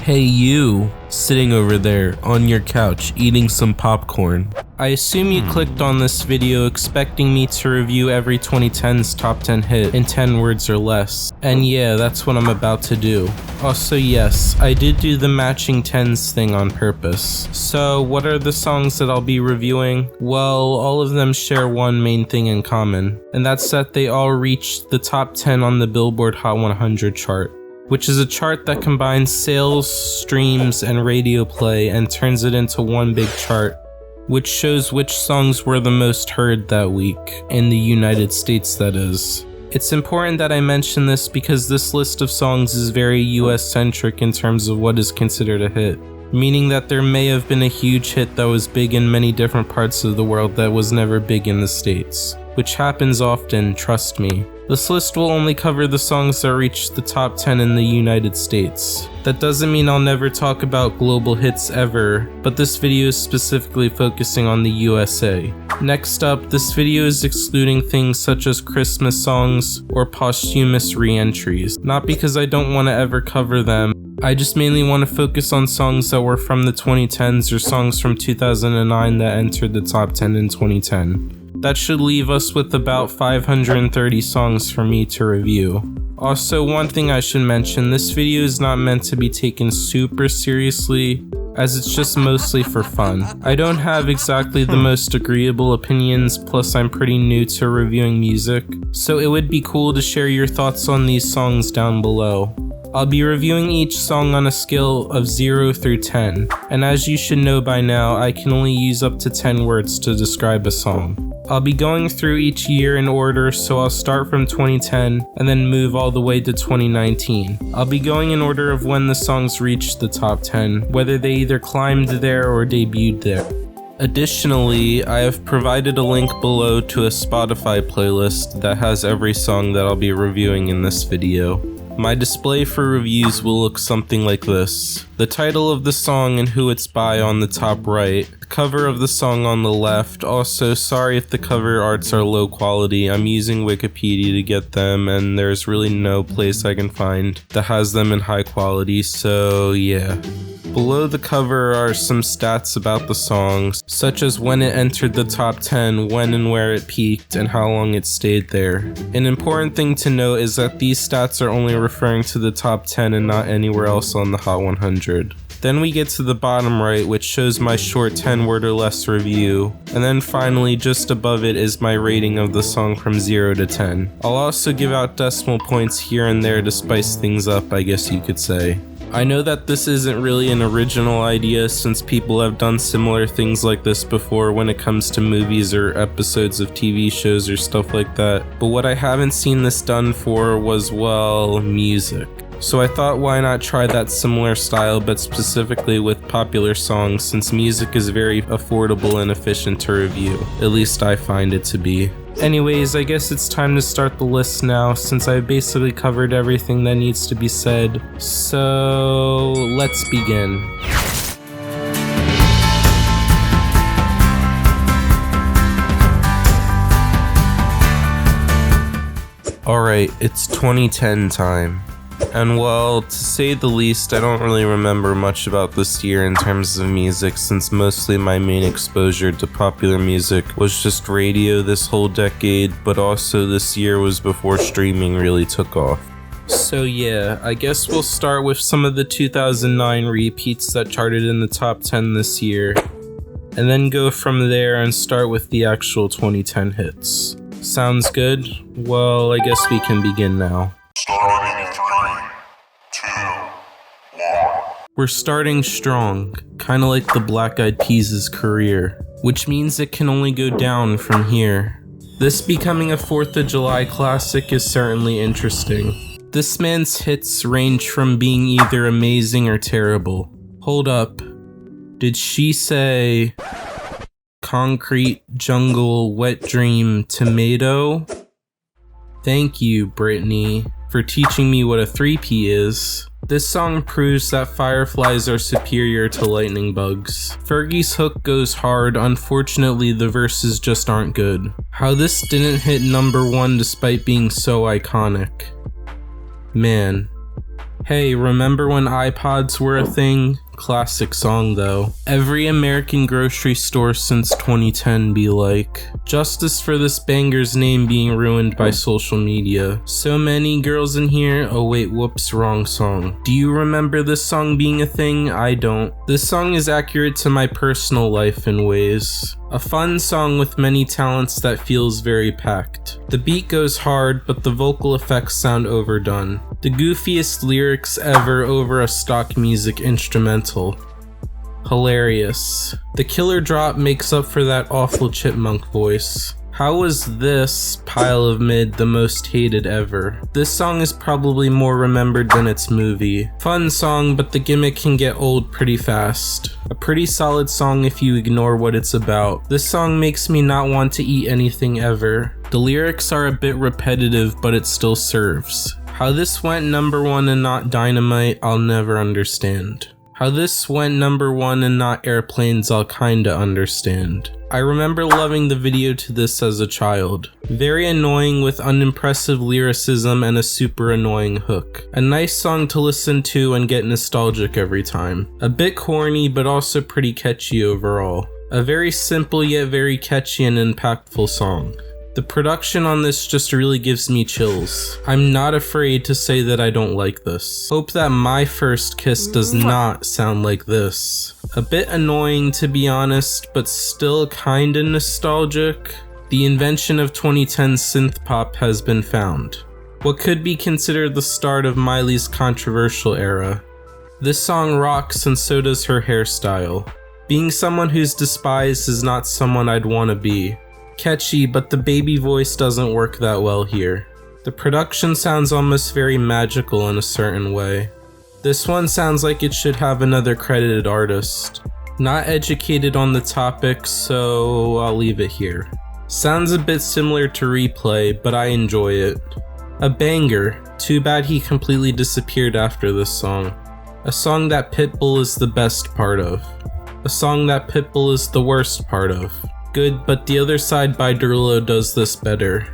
Hey you, sitting over there on your couch eating some popcorn. I assume you clicked on this video expecting me to review every 2010's top 10 hit in 10 words or less. And yeah, that's what I'm about to do. Also yes, I did do the matching 10s thing on purpose. So what are the songs that I'll be reviewing? Well, all of them share one main thing in common, and that's that they all reached the top 10 on the Billboard Hot 100 chart, which is a chart that combines sales, streams, and radio play and turns it into one big chart, which shows which songs were the most heard that week, in the United States that is. It's important that I mention this because this list of songs is very US-centric in terms of what is considered a hit, meaning that there may have been a huge hit that was big in many different parts of the world that was never big in the States, which happens often, trust me. This list will only cover the songs that reached the top 10 in the United States. That doesn't mean I'll never talk about global hits ever, but this video is specifically focusing on the USA. Next up, this video is excluding things such as Christmas songs or posthumous re-entries. Not because I don't want to ever cover them, I just mainly want to focus on songs that were from the 2010s or songs from 2009 that entered the top 10 in 2010. That should leave us with about 530 songs for me to review. Also, one thing I should mention, this video is not meant to be taken super seriously, as it's just mostly for fun. I don't have exactly the most agreeable opinions, plus I'm pretty new to reviewing music, so it would be cool to share your thoughts on these songs down below. I'll be reviewing each song on a scale of 0 through 10, and as you should know by now, I can only use up to 10 words to describe a song. I'll be going through each year in order, so I'll start from 2010 and then move all the way to 2019. I'll be going in order of when the songs reached the top 10, whether they either climbed there or debuted there. Additionally, I have provided a link below to a Spotify playlist that has every song that I'll be reviewing in this video. My display for reviews will look something like this. The title of the song and who it's by on the top right, the cover of the song on the left. Also, sorry if the cover arts are low quality, I'm using Wikipedia to get them and there's really no place I can find that has them in high quality, so yeah. Below the cover are some stats about the songs, such as when it entered the top 10, when and where it peaked, and how long it stayed there. An important thing to note is that these stats are only referring to the top 10 and not anywhere else on the Hot 100. Then we get to the bottom right, which shows my short 10 word or less review, and then finally just above it is my rating of the song from 0 to 10. I'll also give out decimal points here and there to spice things up, I guess you could say. I know that this isn't really an original idea since people have done similar things like this before when it comes to movies or episodes of TV shows or stuff like that, but what I haven't seen this done for was, well, music. So I thought why not try that similar style but specifically with popular songs since music is very affordable and efficient to review, at least I find it to be. Anyways, I guess it's time to start the list now since I basically covered everything that needs to be said. So let's begin. Alright, it's 2010 time. And well, to say the least, I don't really remember much about this year in terms of music since mostly my main exposure to popular music was just radio this whole decade, but also this year was before streaming really took off. So yeah, I guess we'll start with some of the 2009 repeats that charted in the top 10 this year, and then go from there and start with the actual 2010 hits. Sounds good? Well, I guess we can begin now. We're starting strong, kinda like the Black Eyed Peas' career, which means it can only go down from here. This becoming a 4th of July classic is certainly interesting. This man's hits range from being either amazing or terrible. Hold up, did she say Concrete Jungle Wet Dream Tomato? Thank you, Brittany, for teaching me what a 3P is. This song proves that fireflies are superior to lightning bugs. Fergie's hook goes hard, unfortunately the verses just aren't good. How this didn't hit number 1 despite being so iconic. Man. Hey, remember when iPods were a thing? Classic song though. Every American grocery store since 2010 be like. Justice for this banger's name being ruined by social media. So many girls in here. Oh wait, whoops, wrong song. Do you remember this song being a thing? I don't. This song is accurate to my personal life in ways. A fun song with many talents that feels very packed. The beat goes hard, but the vocal effects sound overdone. The goofiest lyrics ever over a stock music instrumental. Hilarious. The killer drop makes up for that awful chipmunk voice. How was this pile of mid the most hated ever? This song is probably more remembered than its movie. Fun song, but the gimmick can get old pretty fast. A pretty solid song if you ignore what it's about. This song makes me not want to eat anything ever. The lyrics are a bit repetitive, but it still serves. How this went number one and not Dynamite, I'll never understand. How this went number one and not Airplanes, I'll kinda understand. I remember loving the video to this as a child. Very annoying with unimpressive lyricism and a super annoying hook. A nice song to listen to and get nostalgic every time. A bit corny but also pretty catchy overall. A very simple yet very catchy and impactful song. The production on this just really gives me chills. I'm not afraid to say that I don't like this. Hope that My First Kiss does not sound like this. A bit annoying to be honest, but still kinda nostalgic. The invention of 2010 synth pop has been found. What could be considered the start of Miley's controversial era. This song rocks and so does her hairstyle. Being someone who's despised is not someone I'd wanna be. Catchy, but the baby voice doesn't work that well here. The production sounds almost very magical in a certain way. This one sounds like it should have another credited artist. Not educated on the topic, so I'll leave it here. Sounds a bit similar to Replay, but I enjoy it. A banger. Too bad he completely disappeared after this song. A song that Pitbull is the best part of. A song that Pitbull is the worst part of. Good, but The Other Side by Derulo does this better.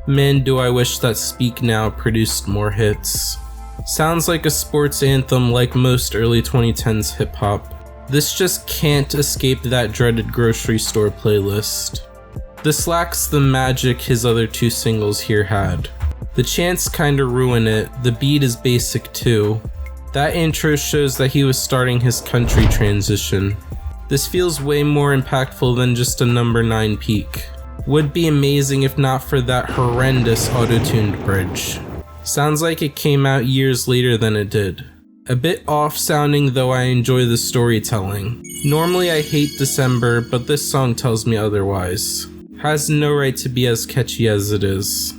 Man, do I wish that Speak Now produced more hits. Sounds like a sports anthem like most early 2010s hip hop. This just can't escape that dreaded grocery store playlist. This lacks the magic his other two singles here had. The chants kinda ruin it, the beat is basic too. That intro shows that he was starting his country transition. This feels way more impactful than just a number 9 peak. Would be amazing if not for that horrendous auto-tuned bridge. Sounds like it came out years later than it did. A bit off sounding, though I enjoy the storytelling. Normally I hate December, but this song tells me otherwise. Has no right to be as catchy as it is.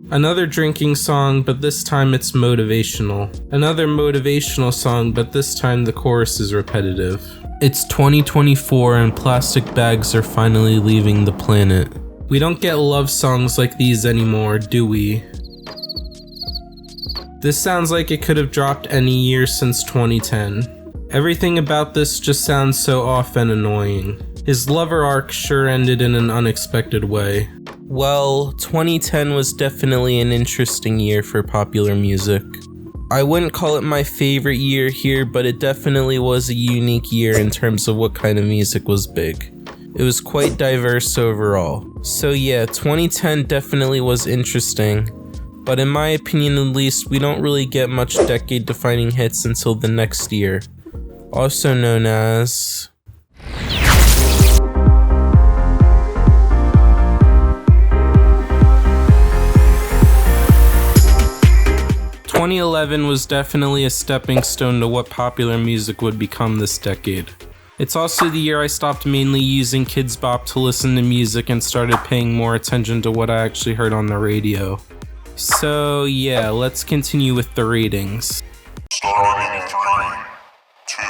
Another drinking song, but this time it's motivational. Another motivational song, but this time the chorus is repetitive. It's 2024 and plastic bags are finally leaving the planet. We don't get love songs like these anymore, do we? This sounds like it could have dropped any year since 2010. Everything about this just sounds so off and annoying. His lover arc sure ended in an unexpected way. Well, 2010 was definitely an interesting year for popular music. I wouldn't call it my favorite year here, but it definitely was a unique year in terms of what kind of music was big. It was quite diverse overall. So yeah, 2010 definitely was interesting, but in my opinion at least, we don't really get much decade-defining hits until the next year, also known as... 2011 was definitely a stepping stone to what popular music would become this decade. It's also the year I stopped mainly using Kids Bop to listen to music and started paying more attention to what I actually heard on the radio. So yeah, let's continue with the ratings. Starting in 3, 2,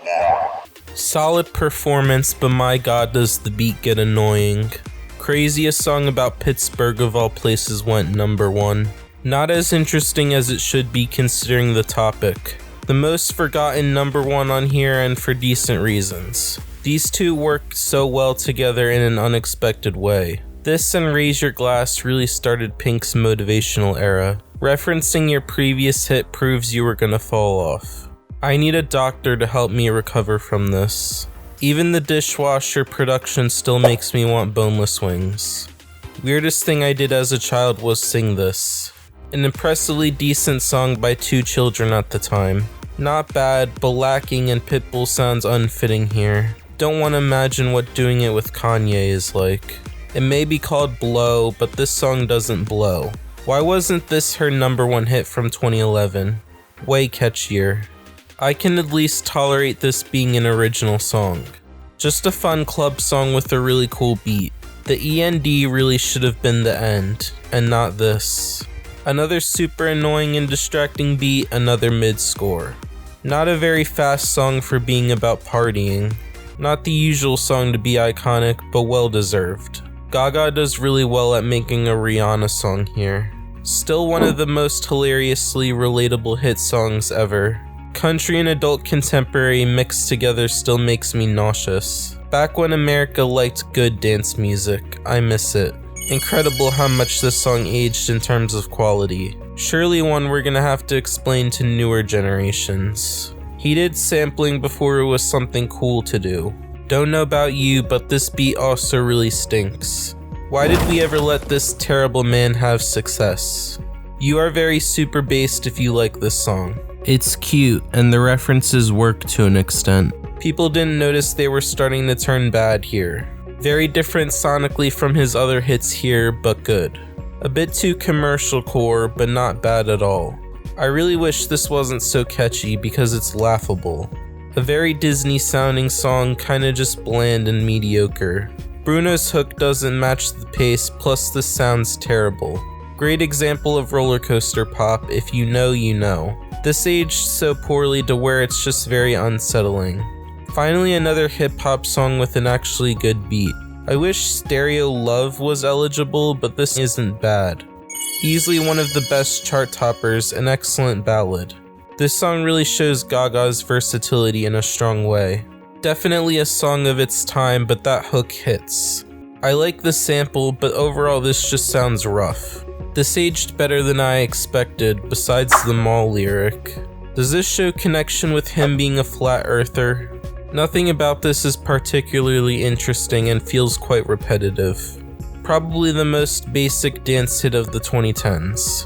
1. Solid performance, but my god does the beat get annoying. Craziest song about Pittsburgh of all places went number 1. Not as interesting as it should be considering the topic. The most forgotten number 1 on here, and for decent reasons. These two worked so well together in an unexpected way. This and Raise Your Glass really started Pink's motivational era. Referencing your previous hit proves you were gonna fall off. I need a doctor to help me recover from this. Even the dishwasher production still makes me want boneless wings. Weirdest thing I did as a child was sing this. An impressively decent song by 2 children at the time. Not bad, but lacking and Pitbull sounds unfitting here. Don't want to imagine what doing it with Kanye is like. It may be called Blow, but this song doesn't blow. Why wasn't this her #1 hit from 2011? Way catchier. I can at least tolerate this being an original song. Just a fun club song with a really cool beat. The END really should have been the end, and not this. Another super annoying and distracting beat, another mid-score. Not a very fast song for being about partying. Not the usual song to be iconic, but well deserved. Gaga does really well at making a Rihanna song here. Still one of the most hilariously relatable hit songs ever. Country and adult contemporary mixed together still makes me nauseous. Back when America liked good dance music, I miss it. Incredible how much this song aged in terms of quality. Surely one we're gonna have to explain to newer generations. He did sampling before it was something cool to do. Don't know about you, but this beat also really stinks. Why did we ever let this terrible man have success? You are very super based if you like this song. It's cute, and the references work to an extent. People didn't notice they were starting to turn bad here. Very different sonically from his other hits here, but good. A bit too commercial core, but not bad at all. I really wish this wasn't so catchy because it's laughable. A very Disney sounding song, kinda just bland and mediocre. Bruno's hook doesn't match the pace, plus this sounds terrible. Great example of roller coaster pop, if you know, you know. This aged so poorly to where it's just very unsettling. Finally, another hip-hop song with an actually good beat. I wish Stereo Love was eligible, but this isn't bad. Easily one of the best chart toppers, an excellent ballad. This song really shows Gaga's versatility in a strong way. Definitely a song of its time, but that hook hits. I like the sample, but overall this just sounds rough. This aged better than I expected, besides the mall lyric. Does this show connection with him being a flat earther? Nothing about this is particularly interesting and feels quite repetitive. Probably the most basic dance hit of the 2010s.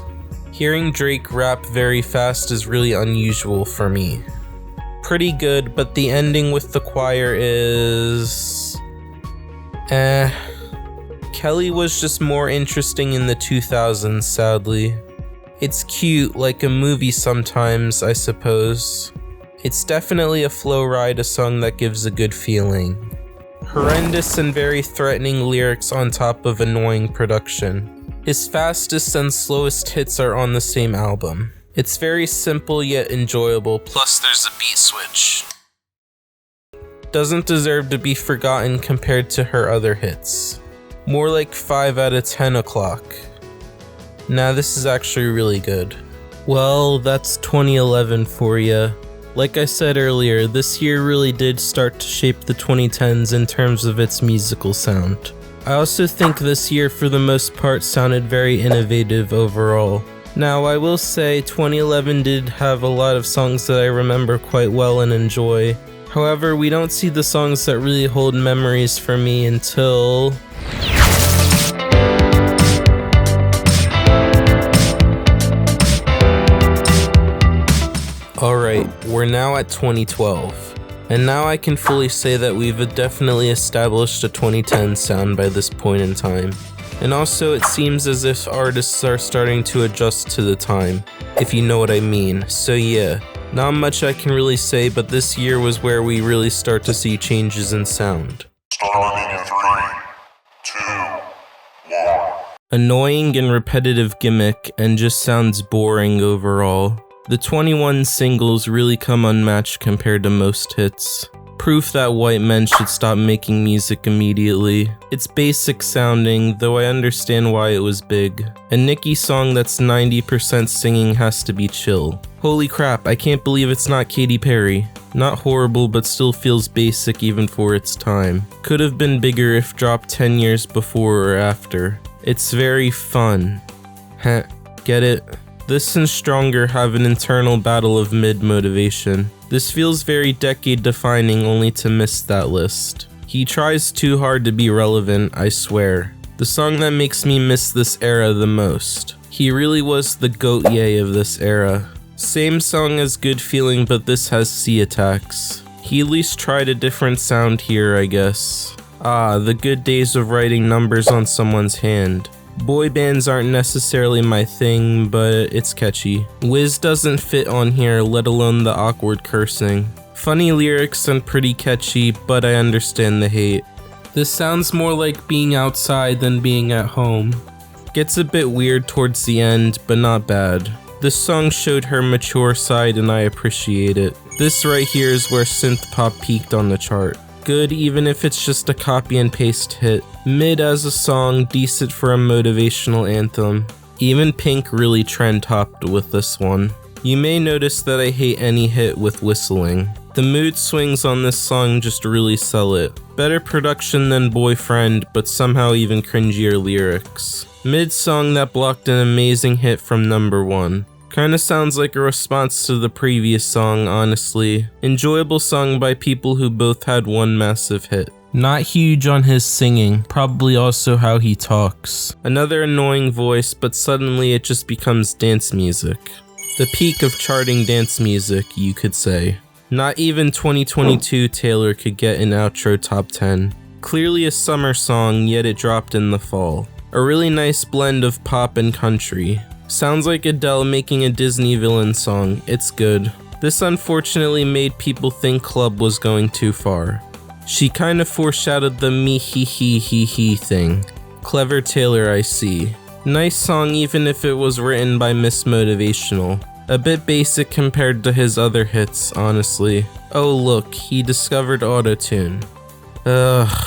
Hearing Drake rap very fast is really unusual for me. Pretty good, but the ending with the choir is... Kelly was just more interesting in the 2000s, sadly. It's cute, like a movie sometimes, I suppose. It's definitely a flow ride, a song that gives a good feeling. Horrendous and very threatening lyrics on top of annoying production. His fastest and slowest hits are on the same album. It's very simple yet enjoyable, plus there's a beat switch. Doesn't deserve to be forgotten compared to her other hits. More like 5 out of 10 o'clock. Nah, this is actually really good. Well, that's 2011 for ya. Like I said earlier, this year really did start to shape the 2010s in terms of its musical sound. I also think this year for the most part sounded very innovative overall. Now I will say 2011 did have a lot of songs that I remember quite well and enjoy. However, we don't see the songs that really hold memories for me until... Alright, we're now at 2012, and now I can fully say that we've definitely established a 2010 sound by this point in time. And also it seems as if artists are starting to adjust to the time, if you know what I mean. So yeah, not much I can really say, but this year was where we really start to see changes in sound. Starting in 3, 2, 1. Annoying and repetitive gimmick, and just sounds boring overall. The 21 singles really come unmatched compared to most hits. Proof that white men should stop making music immediately. It's basic sounding, though I understand why it was big. A Nicki song that's 90% singing has to be chill. Holy crap, I can't believe it's not Katy Perry. Not horrible, but still feels basic even for its time. Could have been bigger if dropped 10 years before or after. It's very fun. Heh, get it? This and Stronger have an internal battle of mid-motivation. This feels very decade-defining only to miss that list. He tries too hard to be relevant, I swear. The song that makes me miss this era the most. He really was the GOAT yay of this era. Same song as Good Feeling, but this has C attacks. He at least tried a different sound here, I guess. Ah, the good days of writing numbers on someone's hand. Boy bands aren't necessarily my thing, but it's catchy. Wiz doesn't fit on here, let alone the awkward cursing. Funny lyrics and pretty catchy, but I understand the hate. This sounds more like being outside than being at home. Gets a bit weird towards the end, but not bad. This song showed her mature side and I appreciate it. This right here is where synth pop peaked on the chart. Good even if it's just a copy and paste hit. Mid as a song, decent for a motivational anthem. Even Pink really trend topped with this one. You may notice that I hate any hit with whistling. The mood swings on this song just really sell it. Better production than Boyfriend, but somehow even cringier lyrics. Mid song that blocked an amazing hit from number 1. Kinda sounds like a response to the previous song, honestly. Enjoyable song by people who both had one massive hit. Not huge on his singing, probably also how he talks. Another annoying voice, but suddenly it just becomes dance music. The peak of charting dance music, you could say. Not even 2022 Taylor could get an outro top 10. Clearly a summer song, yet it dropped in the fall. A really nice blend of pop and country. Sounds like Adele making a Disney villain song, it's good. This unfortunately made people think Club was going too far. She kinda foreshadowed the me he thing. Clever Taylor, I see. Nice song even if it was written by Miss Motivational. A bit basic compared to his other hits, honestly. Oh look, he discovered autotune.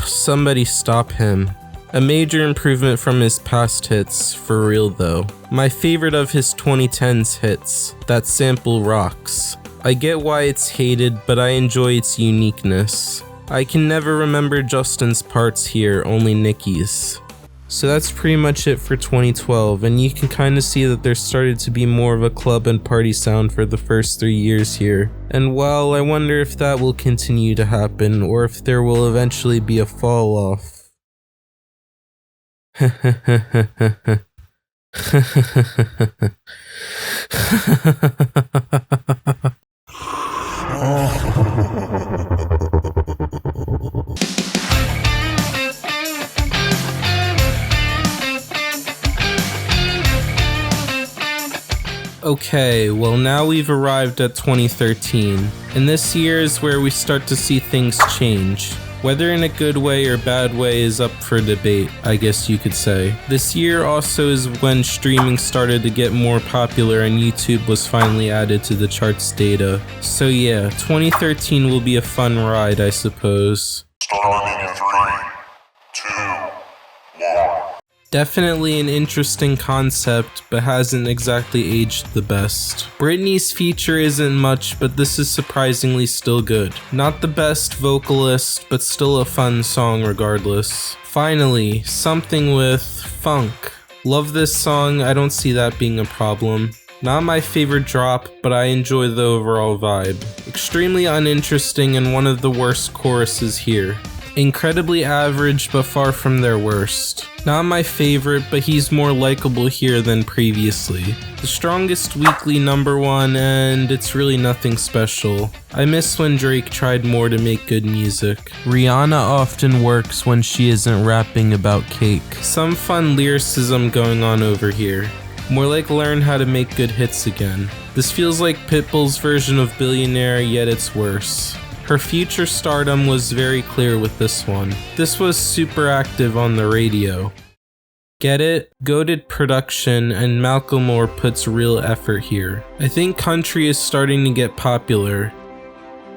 Somebody stop him. A major improvement from his past hits, for real though. My favorite of his 2010s hits, that sample rocks. I get why it's hated, but I enjoy its uniqueness. I can never remember Justin's parts here, only Nicki's. So that's pretty much it for 2012, and you can kinda see that there started to be more of a club and party sound for the first 3 years here. And well, I wonder if that will continue to happen, or if there will eventually be a fall off. Okay, well now we've arrived at 2013, and this year is where we start to see things change. Whether in a good way or bad way is up for debate, I guess you could say. This year also is when streaming started to get more popular and YouTube was finally added to the charts data. So yeah, 2013 will be a fun ride, I suppose. Starting in 3, 2, 1. Definitely an interesting concept, but hasn't exactly aged the best. Britney's feature isn't much, but this is surprisingly still good. Not the best vocalist, but still a fun song regardless. Finally, something with funk. Love this song, I don't see that being a problem. Not my favorite drop, but I enjoy the overall vibe. Extremely uninteresting and one of the worst choruses here. Incredibly average, but far from their worst. Not my favorite, but he's more likable here than previously. The strongest weekly #1, and it's really nothing special. I miss when Drake tried more to make good music. Rihanna often works when she isn't rapping about cake. Some fun lyricism going on over here. More like learn how to make good hits again. This feels like Pitbull's version of Billionaire, yet it's worse. Her future stardom was very clear with this one. This was super active on the radio. Get it? Goated production, and Macklemore puts real effort here. I think country is starting to get popular.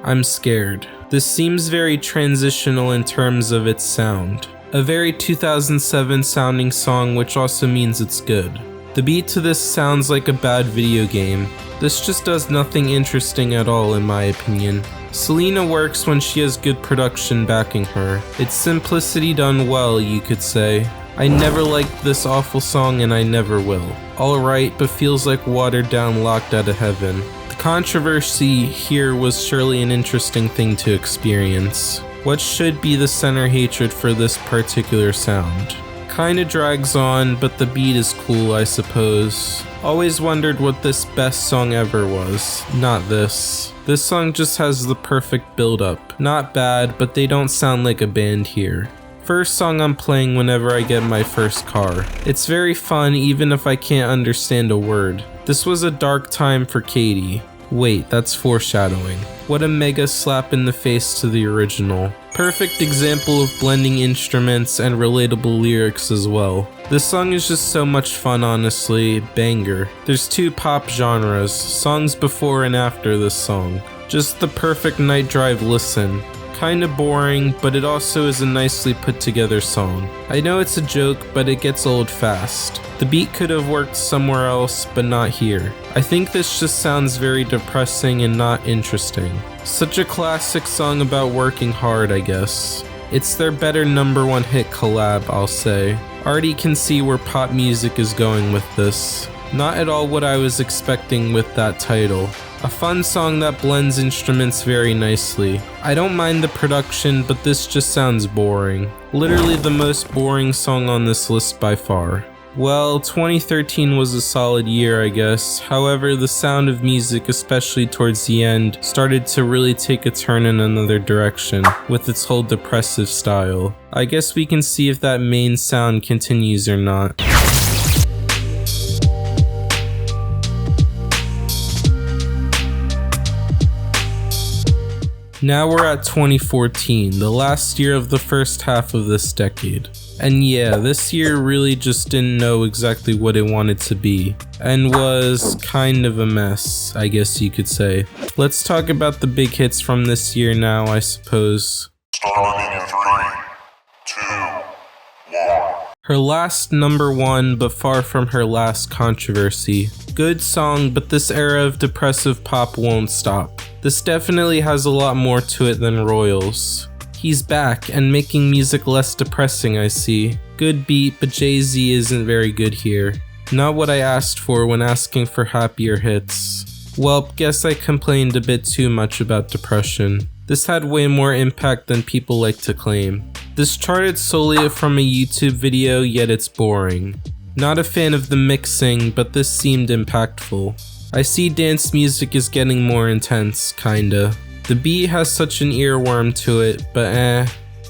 I'm scared. This seems very transitional in terms of its sound. A very 2007 sounding song, which also means it's good. The beat to this sounds like a bad video game. This just does nothing interesting at all in my opinion. Selena works when she has good production backing her. It's simplicity done well, you could say. I never liked this awful song and I never will. Alright, but feels like watered down Locked Out of Heaven. The controversy here was surely an interesting thing to experience. What should be the center hatred for this particular sound? Kinda drags on, but the beat is cool, I suppose. Always wondered what this best song ever was. Not this. This song just has the perfect build-up. Not bad, but they don't sound like a band here. First song I'm playing whenever I get my first car. It's very fun even if I can't understand a word. This was a dark time for Katie. Wait, that's foreshadowing. What a mega slap in the face to the original. Perfect example of blending instruments and relatable lyrics as well. This song is just so much fun, honestly. Banger. There's two pop genres, songs before and after this song. Just the perfect night drive listen. Kinda boring, but it also is a nicely put together song. I know it's a joke, but it gets old fast. The beat could have worked somewhere else, but not here. I think this just sounds very depressing and not interesting. Such a classic song about working hard, I guess. It's their better #1 hit collab, I'll say. Already can see where pop music is going with this. Not at all what I was expecting with that title. A fun song that blends instruments very nicely. I don't mind the production, but this just sounds boring. Literally the most boring song on this list by far. Well, 2013 was a solid year, I guess. However, the sound of music, especially towards the end, started to really take a turn in another direction, with its whole depressive style. I guess we can see if that main sound continues or not. Now we're at 2014, the last year of the first half of this decade. And yeah, this year really just didn't know exactly what it wanted to be, and was kind of a mess, I guess you could say. Let's talk about the big hits from this year now, I suppose. Starting in 3, 2, 1. Her last #1, but far from her last controversy. Good song, but this era of depressive pop won't stop. This definitely has a lot more to it than Royals. He's back and making music less depressing, I see. Good beat, but Jay-Z isn't very good here. Not what I asked for when asking for happier hits. Well, guess I complained a bit too much about depression. This had way more impact than people like to claim. This charted solely from a YouTube video, yet it's boring. Not a fan of the mixing, but this seemed impactful. I see dance music is getting more intense, kinda. The beat has such an earworm to it, but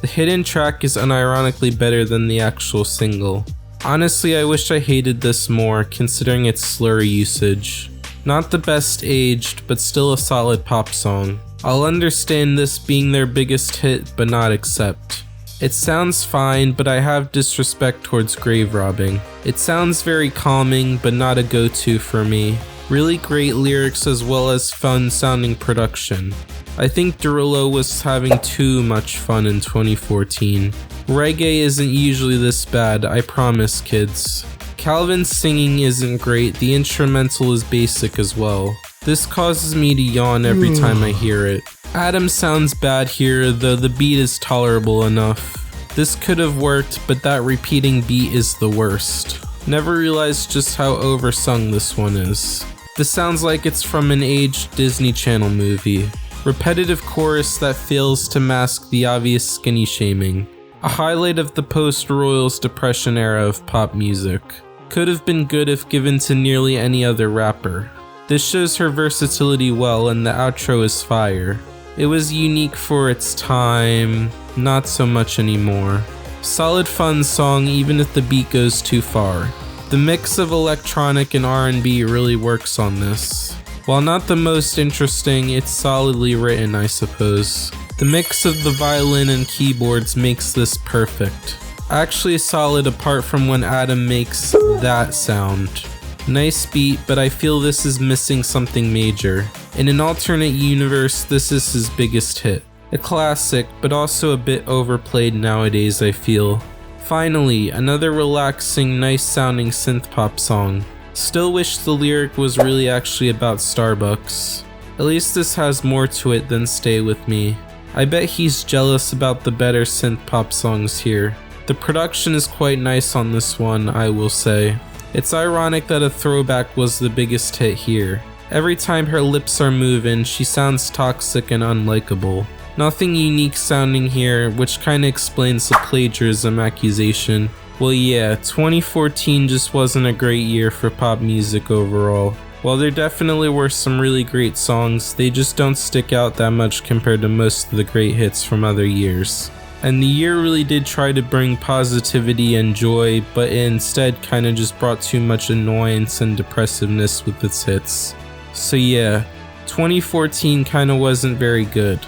The hidden track is unironically better than the actual single. Honestly, I wish I hated this more, considering its slur usage. Not the best aged, but still a solid pop song. I'll understand this being their biggest hit, but not accept. It sounds fine, but I have disrespect towards grave robbing. It sounds very calming, but not a go-to for me. Really great lyrics as well as fun sounding production. I think Derulo was having too much fun in 2014. Reggae isn't usually this bad, I promise, kids. Calvin's singing isn't great, the instrumental is basic as well. This causes me to yawn every time I hear it. Adam sounds bad here, though the beat is tolerable enough. This could have worked, but that repeating beat is the worst. Never realized just how oversung this one is. This sounds like it's from an aged Disney Channel movie. Repetitive chorus that fails to mask the obvious skinny shaming. A highlight of the post-Royals Depression era of pop music. Could have been good if given to nearly any other rapper. This shows her versatility well, and the outro is fire. It was unique for its time, not so much anymore. Solid fun song even if the beat goes too far. The mix of electronic and R&B really works on this. While not the most interesting, it's solidly written, I suppose. The mix of the violin and keyboards makes this perfect. Actually solid apart from when Adam makes that sound. Nice beat, but I feel this is missing something major. In an alternate universe, this is his biggest hit. A classic, but also a bit overplayed nowadays, I feel. Finally, another relaxing, nice sounding synth pop song. Still wish the lyric was really actually about Starbucks. At least this has more to it than Stay With Me. I bet he's jealous about the better synth pop songs here. The production is quite nice on this one, I will say. It's ironic that a throwback was the biggest hit here. Every time her lips are moving, she sounds toxic and unlikable. Nothing unique sounding here, which kinda explains the plagiarism accusation. Well yeah, 2014 just wasn't a great year for pop music overall. While there definitely were some really great songs, they just don't stick out that much compared to most of the great hits from other years. And the year really did try to bring positivity and joy, but it instead kinda just brought too much annoyance and depressiveness with its hits. So yeah, 2014 kinda wasn't very good.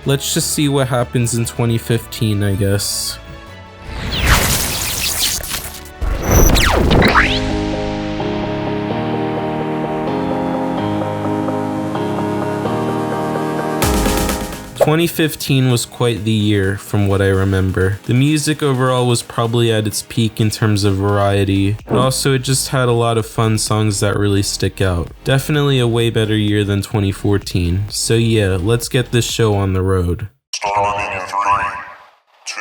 Let's just see what happens in 2015, I guess. "2015 was quite the year, from what I remember. The music overall was probably at its peak in terms of variety, but also it just had a lot of fun songs that really stick out. Definitely a way better year than 2014. So yeah, let's get this show on the road. Starting in 3, 2,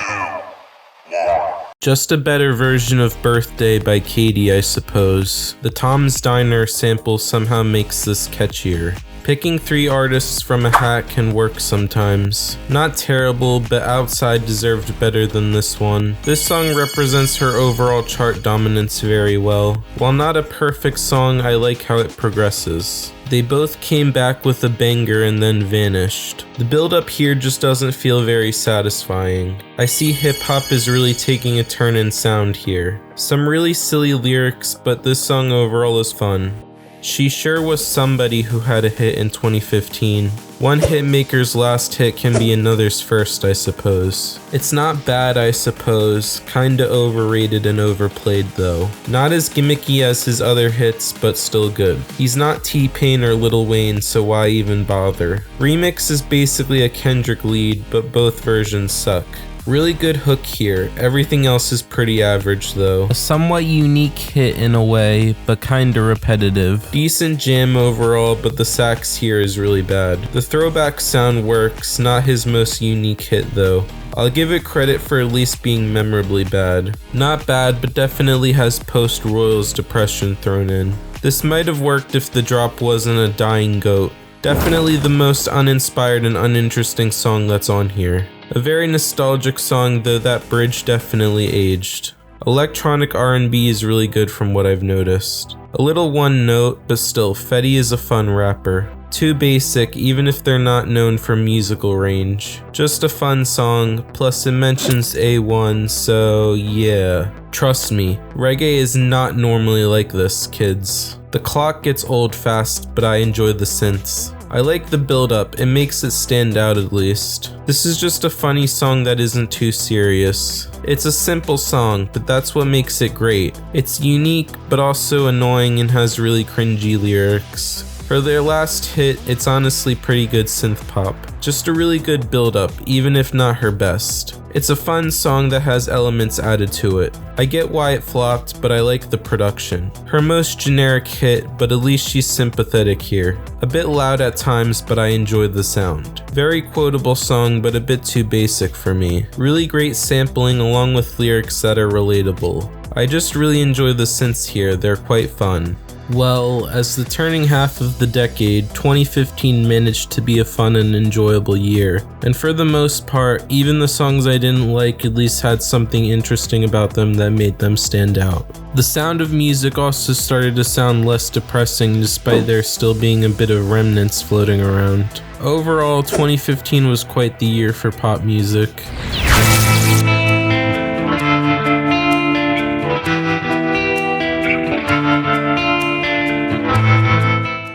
1. Just a better version of Birthday by Katy, I suppose. The Tom's Diner sample somehow makes this catchier. Picking 3 artists from a hat can work sometimes. Not terrible, but Outside deserved better than this one. This song represents her overall chart dominance very well. While not a perfect song, I like how it progresses. They both came back with a banger and then vanished. The build up here just doesn't feel very satisfying. I see hip hop is really taking a turn in sound here. Some really silly lyrics, but this song overall is fun. She sure was somebody who had a hit in 2015. One hitmaker's last hit can be another's first, I suppose. It's not bad, I suppose. Kinda overrated and overplayed though. Not as gimmicky as his other hits, but still good. He's not T-Pain or Lil Wayne, so why even bother? Remix is basically a Kendrick lead, but both versions suck. Really good hook here. Everything else is pretty average though. A somewhat unique hit in a way, but kinda repetitive. Decent jam overall, but the sax here is really bad. The throwback sound works, not his most unique hit though. I'll give it credit for at least being memorably bad. Not bad, but definitely has post-Royals depression thrown in. This might have worked if the drop wasn't a dying goat. Definitely the most uninspired and uninteresting song that's on here. A very nostalgic song, though that bridge definitely aged. Electronic R&B is really good from what I've noticed. A little one note, but still, Fetty is a fun rapper. Too basic, even if they're not known for musical range. Just a fun song, plus it mentions A1, so yeah. Trust me, reggae is not normally like this, kids. The clock gets old fast, but I enjoy the synths. I like the build up, it makes it stand out at least. This is just a funny song that isn't too serious. It's a simple song, but that's what makes it great. It's unique, but also annoying and has really cringy lyrics. For their last hit, it's honestly pretty good synth pop. Just a really good build up, even if not her best. It's a fun song that has elements added to it. I get why it flopped, but I like the production. Her most generic hit, but at least she's sympathetic here. A bit loud at times, but I enjoyed the sound. Very quotable song, but a bit too basic for me. Really great sampling along with lyrics that are relatable. I just really enjoy the synths here, they're quite fun. Well, as the turning half of the decade, 2015 managed to be a fun and enjoyable year. And for the most part, even the songs I didn't like at least had something interesting about them that made them stand out. The Sound of Music also started to sound less depressing despite there still being a bit of remnants floating around. Overall, 2015 was quite the year for pop music.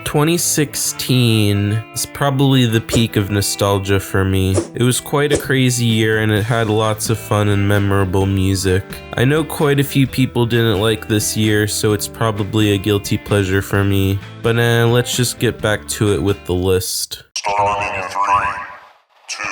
2016 is probably the peak of nostalgia for me. It was quite a crazy year and it had lots of fun and memorable music. I know quite a few people didn't like this year, so it's probably a guilty pleasure for me. But let's just get back to it with the list. Starting in 3, 2,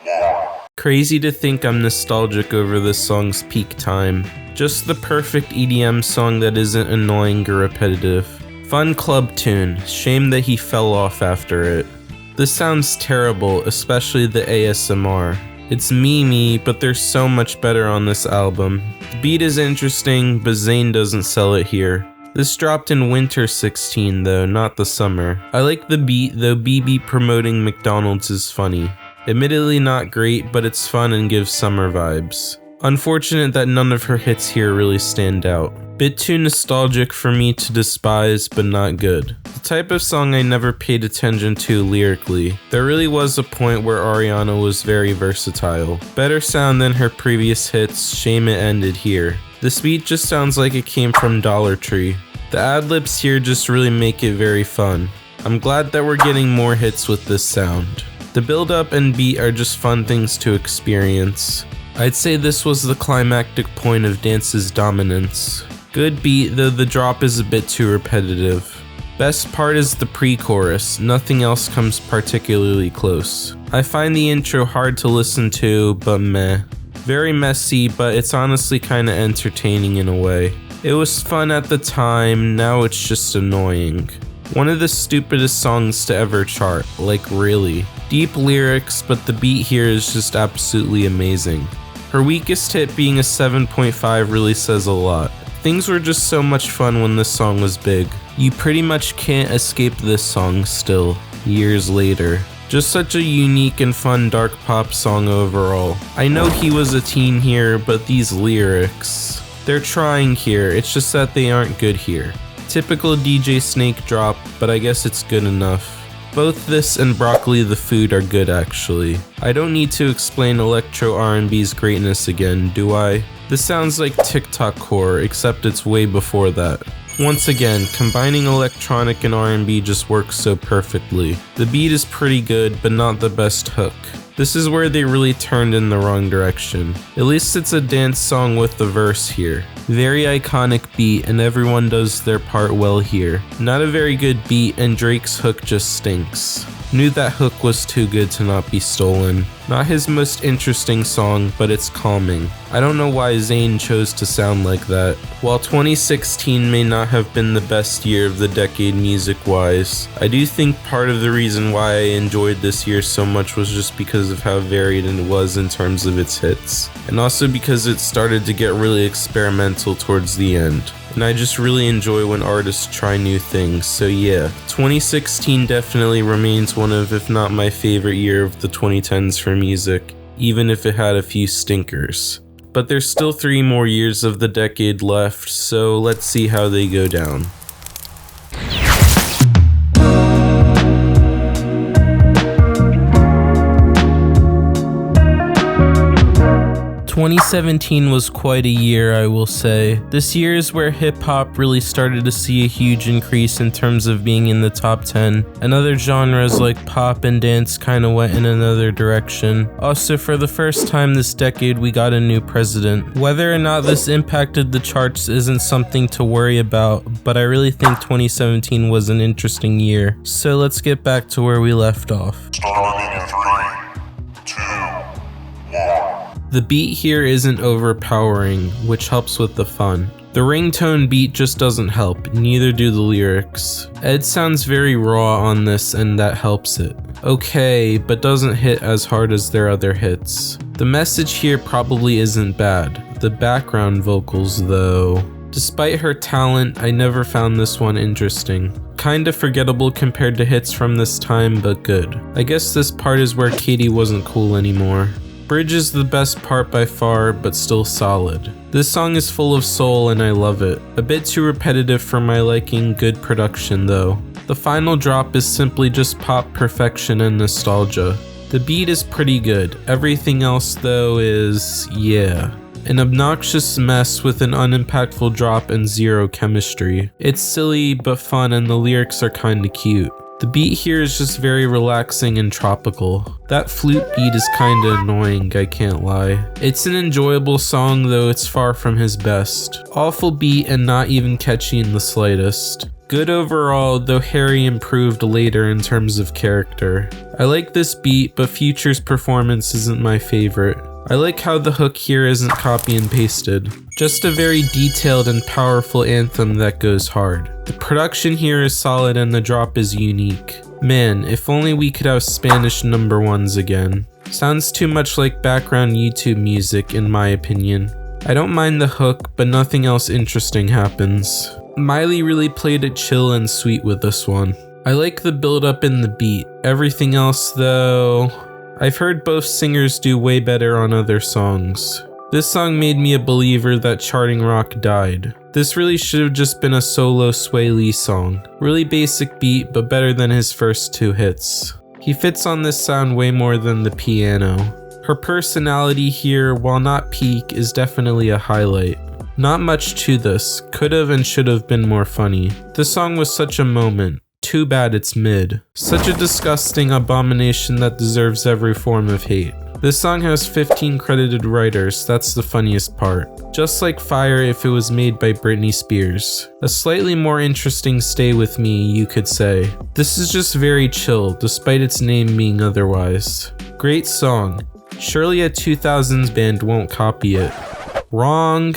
1. Crazy to think I'm nostalgic over this song's peak time. Just the perfect EDM song that isn't annoying or repetitive. Fun club tune, shame that he fell off after it. This sounds terrible, especially the ASMR. It's memey, but they're so much better on this album. The beat is interesting, but Zayn doesn't sell it here. This dropped in winter 16 though, not the summer. I like the beat, though BB promoting McDonald's is funny. Admittedly not great, but it's fun and gives summer vibes. Unfortunate that none of her hits here really stand out. Bit too nostalgic for me to despise, but not good. The type of song I never paid attention to lyrically. There really was a point where Ariana was very versatile. Better sound than her previous hits, shame it ended here. This beat just sounds like it came from Dollar Tree. The ad-libs here just really make it very fun. I'm glad that we're getting more hits with this sound. The build-up and beat are just fun things to experience. I'd say this was the climactic point of Dance's dominance. Good beat, though the drop is a bit too repetitive. Best part is the pre-chorus, nothing else comes particularly close. I find the intro hard to listen to, but meh. Very messy, but it's honestly kinda entertaining in a way. It was fun at the time, now it's just annoying. One of the stupidest songs to ever chart, like really. Deep lyrics, but the beat here is just absolutely amazing. Her weakest hit being a 7.5 really says a lot. Things were just so much fun when this song was big. You pretty much can't escape this song still, years later. Just such a unique and fun dark pop song overall. I know he was a teen here, but these lyrics, they're trying here, it's just that they aren't good here. Typical DJ Snake drop, but I guess it's good enough. Both this and Broccoli the Food are good actually. I don't need to explain electro R&B's greatness again, do I? This sounds like TikTok core, except it's way before that. Once again, combining electronic and R&B just works so perfectly. The beat is pretty good, but not the best hook. This is where they really turned in the wrong direction. At least it's a dance song with the verse here. Very iconic beat and everyone does their part well here. Not a very good beat and Drake's hook just stinks. Knew that hook was too good to not be stolen. Not his most interesting song, but it's calming. I don't know why Zayn chose to sound like that. While 2016 may not have been the best year of the decade music-wise, I do think part of the reason why I enjoyed this year so much was just because of how varied it was in terms of its hits, and also because it started to get really experimental towards the end. And I just really enjoy when artists try new things, so yeah. 2016 definitely remains one of, if not my favorite year of the 2010s for music, even if it had a few stinkers. But there's still 3 more years of the decade left, so let's see how they go down. 2017 was quite a year, I will say. This year is where hip-hop really started to see a huge increase in terms of being in the top 10, and other genres like pop and dance kinda went in another direction. Also, for the first time this decade, we got a new president. Whether or not this impacted the charts isn't something to worry about, but I really think 2017 was an interesting year. So let's get back to where we left off. Starting in 3, 2, 1. The beat here isn't overpowering, which helps with the fun. The ringtone beat just doesn't help, neither do the lyrics. Ed sounds very raw on this and that helps it. Okay, but doesn't hit as hard as their other hits. The message here probably isn't bad. The background vocals though. Despite her talent, I never found this one interesting. Kinda forgettable compared to hits from this time, but good. I guess this part is where Katy wasn't cool anymore. Bridge is the best part by far, but still solid. This song is full of soul and I love it. A bit too repetitive for my liking, good production though. The final drop is simply just pop perfection and nostalgia. The beat is pretty good. Everything else though is, yeah. An obnoxious mess with an unimpactful drop and zero chemistry. It's silly but fun and the lyrics are kinda cute. The beat here is just very relaxing and tropical. That flute beat is kinda annoying, I can't lie. It's an enjoyable song though it's far from his best. Awful beat and not even catchy in the slightest. Good overall, though Harry improved later in terms of character. I like this beat, but Future's performance isn't my favorite. I like how the hook here isn't copy and pasted. Just a very detailed and powerful anthem that goes hard. The production here is solid and the drop is unique. Man, if only we could have Spanish #1s again. Sounds too much like background YouTube music in my opinion. I don't mind the hook, but nothing else interesting happens. Miley really played it chill and sweet with this one. I like the build up in the beat. Everything else though, I've heard both singers do way better on other songs. This song made me a believer that charting rock died. This really should have just been a solo Sway Lee song. Really basic beat, but better than his first 2 hits. He fits on this sound way more than the piano. Her personality here, while not peak, is definitely a highlight. Not much to this, could've and should've been more funny. This song was such a moment. Too bad it's mid. Such a disgusting abomination that deserves every form of hate. This song has 15 credited writers, that's the funniest part. Just like Fire if it was made by Britney Spears. A slightly more interesting Stay With Me, you could say. This is just very chill, despite its name being otherwise. Great song. Surely a 2000s band won't copy it. Wrong.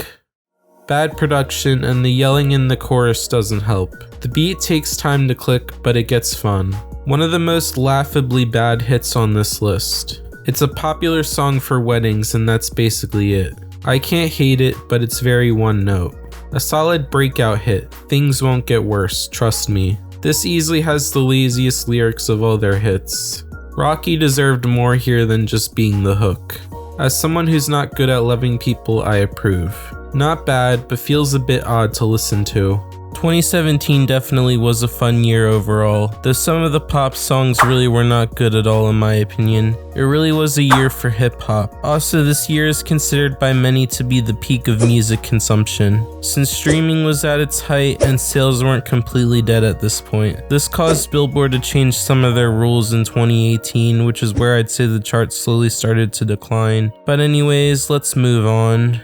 Bad production and the yelling in the chorus doesn't help. The beat takes time to click, but it gets fun. One of the most laughably bad hits on this list. It's a popular song for weddings and that's basically it. I can't hate it, but it's very one note. A solid breakout hit. Things won't get worse, trust me. This easily has the laziest lyrics of all their hits. Rocky deserved more here than just being the hook. As someone who's not good at loving people, I approve. Not bad, but feels a bit odd to listen to. 2017 definitely was a fun year overall, though some of the pop songs really were not good at all in my opinion. It really was a year for hip hop. Also, this year is considered by many to be the peak of music consumption, since streaming was at its height and sales weren't completely dead at this point. This caused Billboard to change some of their rules in 2018, which is where I'd say the charts slowly started to decline. But anyways, let's move on.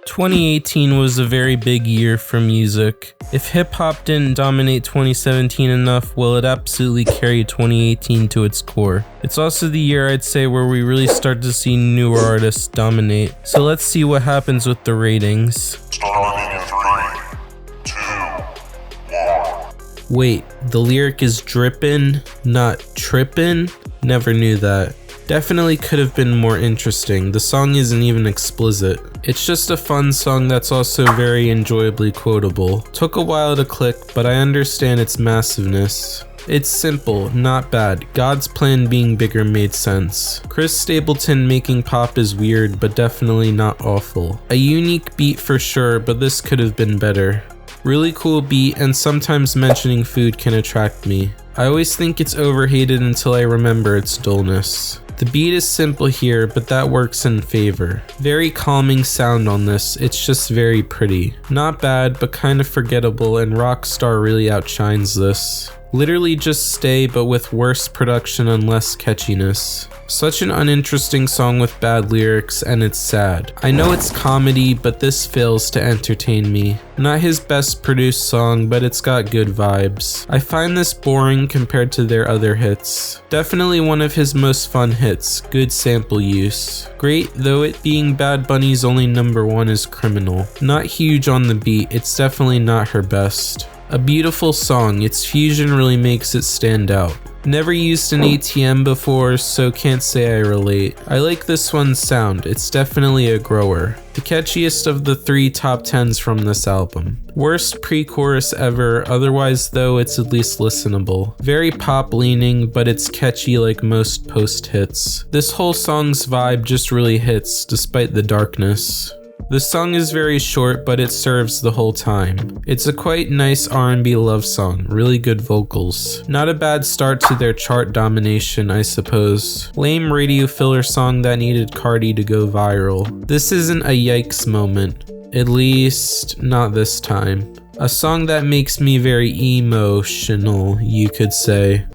2018 was a very big year for music. If hip-hop didn't dominate 2017 enough, well, it absolutely carried 2018 to its core. It's also the year I'd say where we really start to see newer artists dominate. So let's see what happens with the ratings. Starting in 3, 2, 1. Wait, the lyric is drippin', not trippin'? Never knew that. Definitely could have been more interesting. The song isn't even explicit. It's just a fun song that's also very enjoyably quotable. Took a while to click, but I understand its massiveness. It's simple, not bad. God's plan being bigger made sense. Chris Stapleton making pop is weird, but definitely not awful. A unique beat for sure, but this could have been better. Really cool beat, and sometimes mentioning food can attract me. I always think it's overhated until I remember its dullness. The beat is simple here, but that works in favor. Very calming sound on this, it's just very pretty. Not bad, but kind of forgettable, and Rockstar really outshines this. Literally just Stay, but with worse production and less catchiness. Such an uninteresting song with bad lyrics, and it's sad. I know it's comedy, but this fails to entertain me. Not his best produced song, but it's got good vibes. I find this boring compared to their other hits. Definitely one of his most fun hits, good sample use. Great, though it being Bad Bunny's only #1 is Criminal. Not huge on the beat, it's definitely not her best. A beautiful song, its fusion really makes it stand out. Never used an ATM before, so can't say I relate. I like this one's sound, it's definitely a grower. The catchiest of the 3 top 10s from this album. Worst pre-chorus ever, otherwise though it's at least listenable. Very pop leaning, but it's catchy like most post hits. This whole song's vibe just really hits, despite the darkness. The song is very short, but it serves the whole time. It's a quite nice R&B love song, really good vocals. Not a bad start to their chart domination, I suppose. Lame radio filler song that needed Cardi to go viral. This isn't a yikes moment, at least not this time. A song that makes me very emotional, you could say.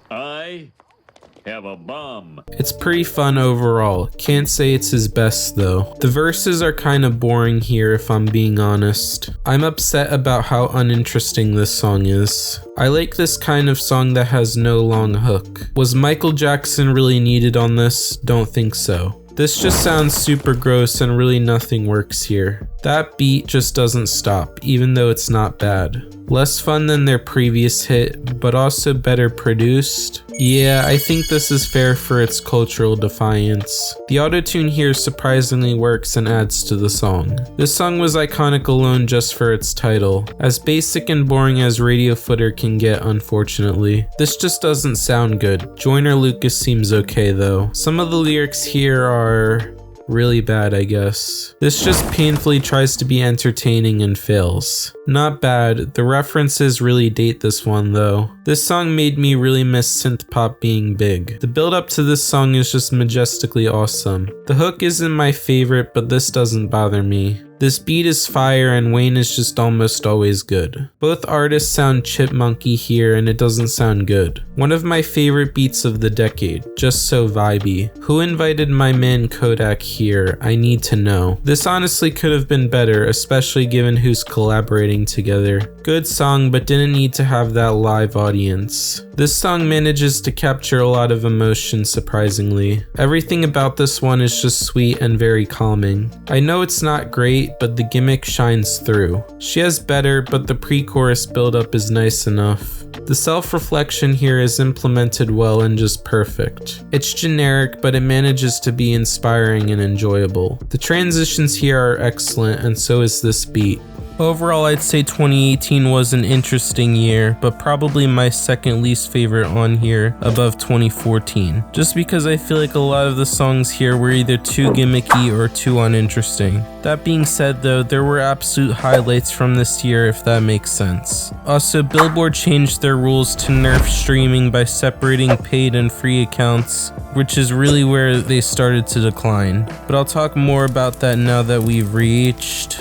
Have a bomb. It's pretty fun overall. Can't say it's his best though. The verses are kind of boring here if I'm being honest. I'm upset about how uninteresting this song is. I like this kind of song that has no long hook. Was Michael Jackson really needed on this? Don't think so. This just sounds super gross and really nothing works here. That beat just doesn't stop, even though it's not bad. Less fun than their previous hit, but also better produced. Yeah, I think this is fair for its cultural defiance. The autotune here surprisingly works and adds to the song. This song was iconic alone just for its title, as basic and boring as Radio Footer can get, unfortunately. This just doesn't sound good. Joyner Lucas seems okay though. Some of the lyrics here are really bad, I guess. This just painfully tries to be entertaining and fails. Not bad. The references really date this one though. This song made me really miss synth pop being big. The build up to this song is just majestically awesome. The hook isn't my favorite, but this doesn't bother me. This beat is fire and Wayne is just almost always good. Both artists sound chipmunky here and it doesn't sound good. One of my favorite beats of the decade, just so vibey. Who invited my man Kodak here? I need to know. This honestly could have been better, especially given who's collaborating together. Good song, but didn't need to have that live audience. This song manages to capture a lot of emotion surprisingly. Everything about this one is just sweet and very calming. I know it's not great, but the gimmick shines through. She has better, but the pre-chorus build-up is nice enough. The self-reflection here is implemented well and just perfect. It's generic, but it manages to be inspiring and enjoyable. The transitions here are excellent, and so is this beat. Overall, I'd say 2018 was an interesting year, but probably my second least favorite on here, above 2014. Just because I feel like a lot of the songs here were either too gimmicky or too uninteresting. That being said though, there were absolute highlights from this year if that makes sense. Also, Billboard changed their rules to nerf streaming by separating paid and free accounts, which is really where they started to decline. But I'll talk more about that now that we've reached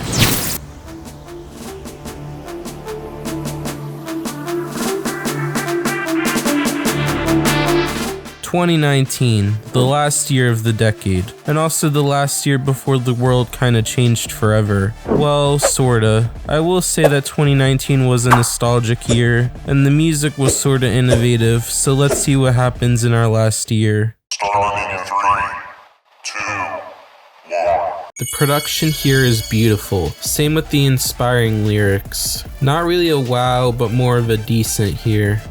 2019, the last year of the decade, and also the last year before the world kinda changed forever. Well, sorta. I will say that 2019 was a nostalgic year, and the music was sorta innovative, so let's see what happens in our last year. Starting in 3, 2, 1. The production here is beautiful, same with the inspiring lyrics. Not really a wow, but more of a decent here.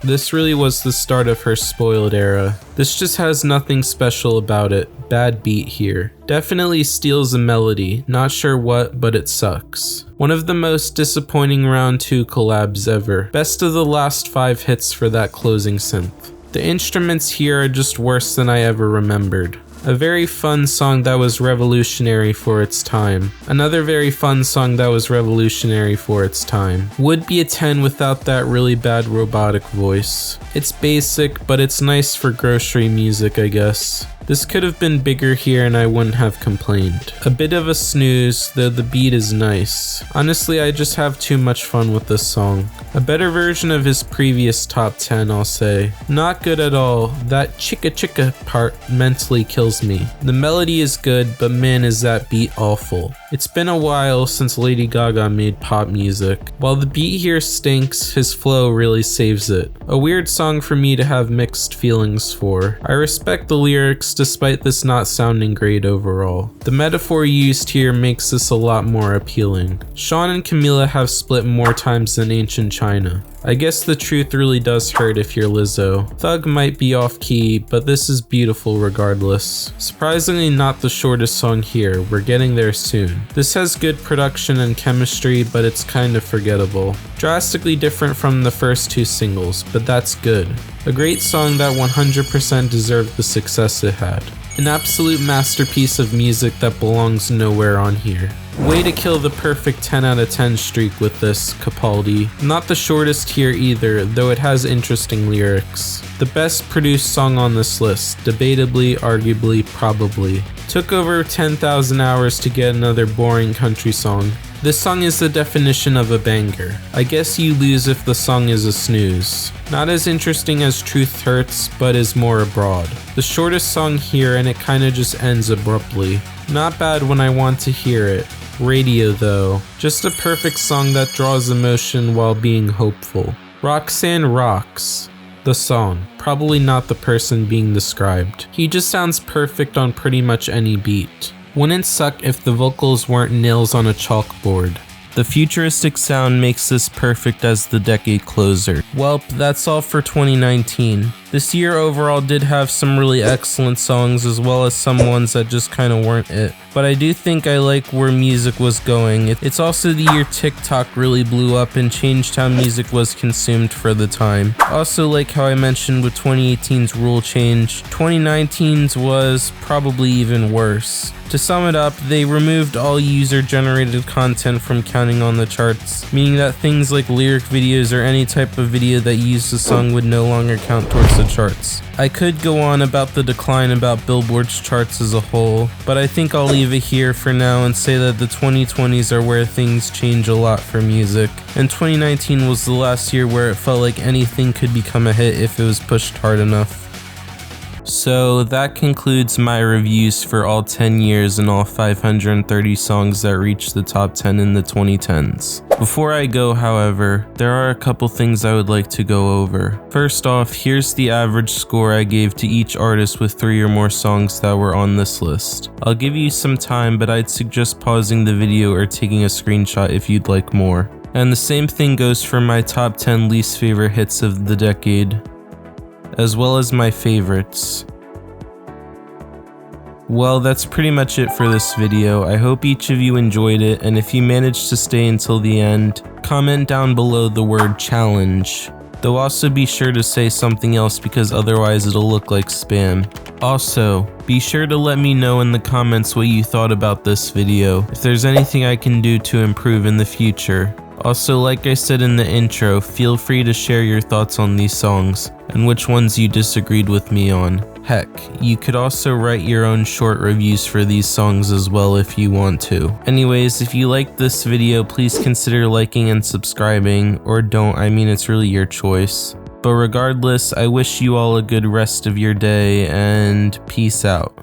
This really was the start of her spoiled era. This just has nothing special about it. Bad beat here. Definitely steals a melody, not sure what, but it sucks. One of the most disappointing round 2 collabs ever. Best of the last 5 hits for that closing synth. The instruments here are just worse than I ever remembered. A very fun song that was revolutionary for its time. Another very fun song that was revolutionary for its time. Would be a 10 without that really bad robotic voice. It's basic, but it's nice for grocery music, I guess. This could have been bigger here and I wouldn't have complained. A bit of a snooze, though the beat is nice. Honestly, I just have too much fun with this song. A better version of his previous top 10, I'll say. Not good at all. That chicka chicka part mentally kills me. The melody is good, but man is that beat awful. It's been a while since Lady Gaga made pop music. While the beat here stinks, his flow really saves it. A weird song for me to have mixed feelings for. I respect the lyrics despite this not sounding great overall. The metaphor used here makes this a lot more appealing. Sean and Camila have split more times than Ancient China. I guess the truth really does hurt if you're Lizzo. Thug might be off key, but this is beautiful regardless. Surprisingly not the shortest song here, we're getting there soon. This has good production and chemistry, but it's kind of forgettable. Drastically different from the first 2 singles, but that's good. A great song that 100% deserved the success it had. An absolute masterpiece of music that belongs nowhere on here. Way to kill the perfect 10 out of 10 streak with this, Capaldi. Not the shortest here either, though it has interesting lyrics. The best produced song on this list, debatably, arguably, probably. Took over 10,000 hours to get another boring country song. This song is the definition of a banger. I guess you lose if the song is a snooze. Not as interesting as Truth Hurts, but is more abroad. The shortest song here and it kinda just ends abruptly. Not bad when I want to hear it. Radio though. Just a perfect song that draws emotion while being hopeful. Roxanne rocks. The song, probably not the person being described. He just sounds perfect on pretty much any beat. Wouldn't suck if the vocals weren't nails on a chalkboard. The futuristic sound makes this perfect as the decade closer. Welp, that's all for 2019. This year overall did have some really excellent songs as well as some ones that just kinda weren't it. But I do think I like where music was going. It's also the year TikTok really blew up and changed how music was consumed for the time. Also, like how I mentioned with 2018's rule change, 2019's was probably even worse. To sum it up, they removed all user-generated content from counting on the charts, meaning that things like lyric videos or any type of video that used the song would no longer count towards the charts. I could go on about the decline about Billboard's charts as a whole, but I think I'll leave it here for now and say that the 2020s are where things change a lot for music, and 2019 was the last year where it felt like anything could become a hit if it was pushed hard enough. So that concludes my reviews for all 10 years and all 530 songs that reached the top 10 in the 2010s. Before I go, however, there are a couple things I would like to go over. First off, here's the average score I gave to each artist with 3 or more songs that were on this list. I'll give you some time, but I'd suggest pausing the video or taking a screenshot if you'd like more. And the same thing goes for my top 10 least favorite hits of the decade, as well as my favorites. Well, that's pretty much it for this video. I hope each of you enjoyed it, and if you managed to stay until the end, comment down below the word challenge. Though also be sure to say something else because otherwise it'll look like spam. Also, be sure to let me know in the comments what you thought about this video, if there's anything I can do to improve in the future. Also, like I said in the intro, feel free to share your thoughts on these songs, and which ones you disagreed with me on. Heck, you could also write your own short reviews for these songs as well if you want to. Anyways, if you liked this video, please consider liking and subscribing, or don't, I mean it's really your choice. But regardless, I wish you all a good rest of your day, and peace out.